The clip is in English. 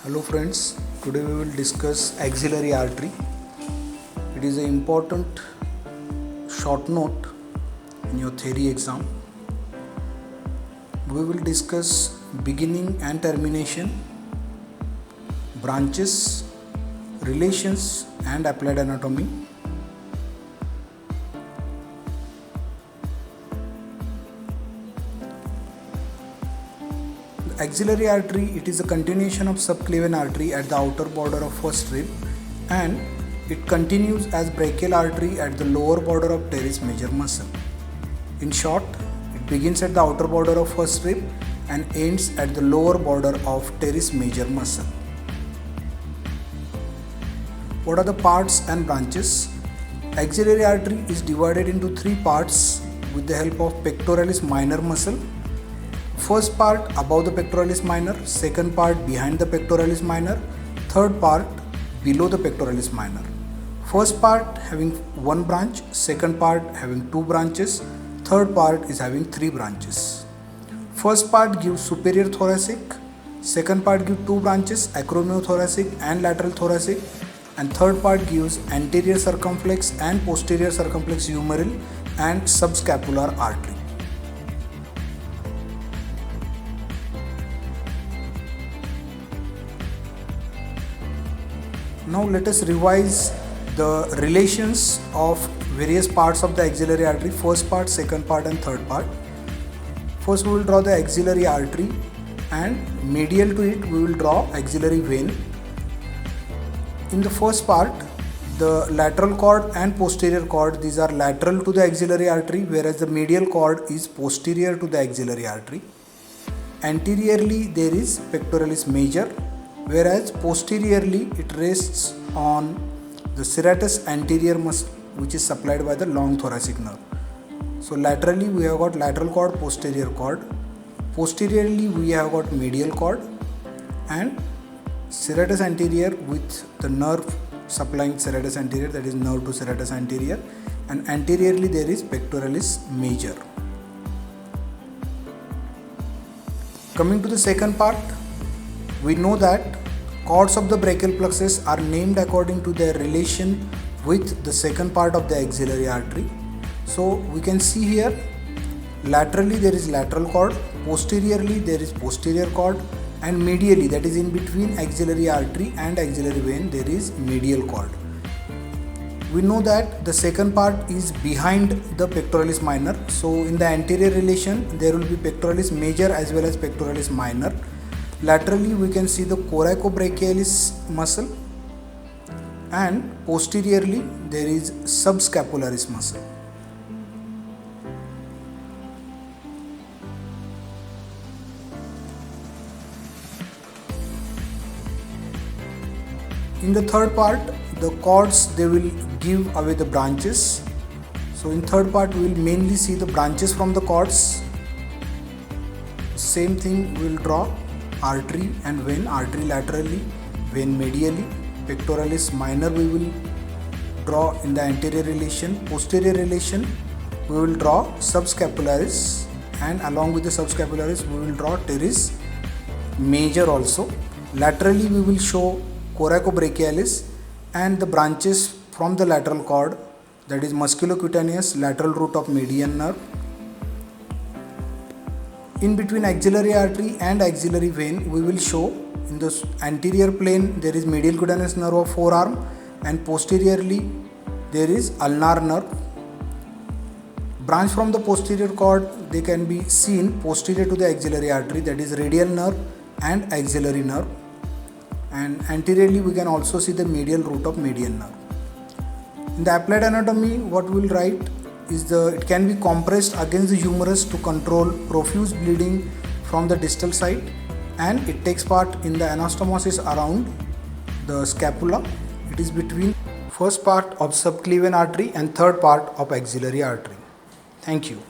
Hello friends, today we will discuss axillary artery. It is an important short note in your theory exam. We will discuss beginning and termination, branches, relations and applied anatomy. Axillary artery, it is a continuation of subclavian artery at the outer border of first rib, and it continues as brachial artery at the lower border of teres major muscle. In short, it begins at the outer border of first rib and ends at the lower border of teres major muscle. What are the parts and branches? Axillary artery is divided into three parts with the help of pectoralis minor muscle. First part above the pectoralis minor, second part behind the pectoralis minor, third part below the pectoralis minor. First part having one branch, second part having two branches, third part is having three branches. First part gives superior thoracic, second part gives two branches, acromiothoracic and lateral thoracic, and third part gives anterior circumflex and posterior circumflex humeral and subscapular artery. Now let us revise the relations of various parts of the axillary artery, first part, second part and third part. First we will draw the axillary artery, and medial to it we will draw axillary vein. In the first part, the lateral cord and posterior cord, these are lateral to the axillary artery, whereas the medial cord is posterior to the axillary artery. Anteriorly there is pectoralis major, whereas posteriorly it rests on the serratus anterior muscle, which is supplied by the long thoracic nerve. So laterally we have got lateral cord, posterior cord. Posteriorly we have got medial cord and serratus anterior with the nerve supplying serratus anterior, that is nerve to serratus anterior, and anteriorly there is pectoralis major. Coming to the second part, we know that cords of the brachial plexus are named according to their relation with the second part of the axillary artery. So we can see here, laterally there is lateral cord, posteriorly there is posterior cord, and medially, that is in between axillary artery and axillary vein, there is medial cord. We know that the second part is behind the pectoralis minor. So in the anterior relation there will be pectoralis major as well as pectoralis minor. Laterally we can see the coracobrachialis muscle, and posteriorly there is subscapularis muscle. In the third part, the cords, they will give away the branches. So in third part we will mainly see the branches from the cords. Same thing we will draw artery and vein, artery laterally, vein medially. Pectoralis minor we will draw in the anterior relation. Posterior relation we will draw subscapularis, and along with the subscapularis we will draw teres major also. Laterally we will show coracobrachialis and the branches from the lateral cord, that is musculocutaneous lateral root of median nerve. In between axillary artery and axillary vein we will show in the anterior plane there is medial cutaneous nerve of forearm, and posteriorly there is ulnar nerve. Branch from the posterior cord, they can be seen posterior to the axillary artery, that is radial nerve and axillary nerve, and anteriorly we can also see the medial root of median nerve. In the applied anatomy, what we will write is it can be compressed against the humerus to control profuse bleeding from the distal side, and it takes part in the anastomosis around the scapula. It is between first part of subclavian artery and third part of axillary artery. Thank you.